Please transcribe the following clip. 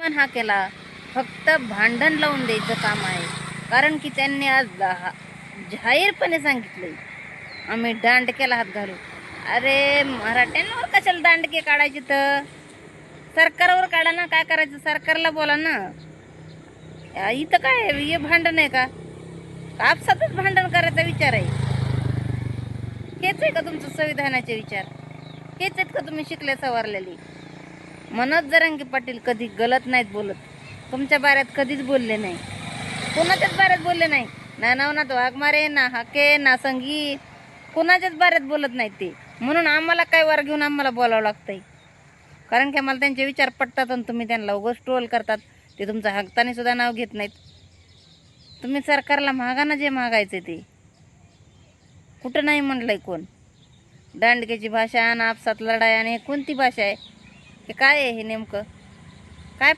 पण हा केला फक्त भांडण लावून द्यायचं काम आहे. कारण की त्यांनी आज जाहीरपणे सांगितलंय आम्ही दांडकेला हात घालू. अरे मराठ्यांवर कशाला दांडके काढायचे? तर सरकारवर काढा ना. काय करायचं सरकारला बोला ना. इथं काय हे भांडण आहे का? कापसातच भांडण करायचा विचार आहे? हेच आहे का तुमचं संविधानाचे विचार? हेच आहेत का तुम्ही शिकले सवारलेली? मनोज जरांगे पाटील कधी गलत नाहीत बोलत. तुमच्या बाऱ्यात कधीच बोलले नाही. कोणाच्याच बाऱ्यात बोलले नाही. ना नवनाथ वाघमारे, ना हाके, ना संगीत, कोणाच्याच बाऱ्यात बोलत नाहीत ते. म्हणून आम्हाला काय वर घेऊन आम्हाला बोलावं लागतंय. कारण की आम्हाला त्यांचे विचार पटतात आणि तुम्ही त्यांना उगाच ट्रोल करतात. ते तुमचं हक्काने सुद्धा नाव घेत नाहीत. तुम्ही सरकारला मागा ना जे मागायचे ते. कुठं नाही म्हणलंय कोण? दांडक्याची भाषा आणि आपसात लढाई आणि कोणती भाषा आहे? हे काय आहे हे नेमकं?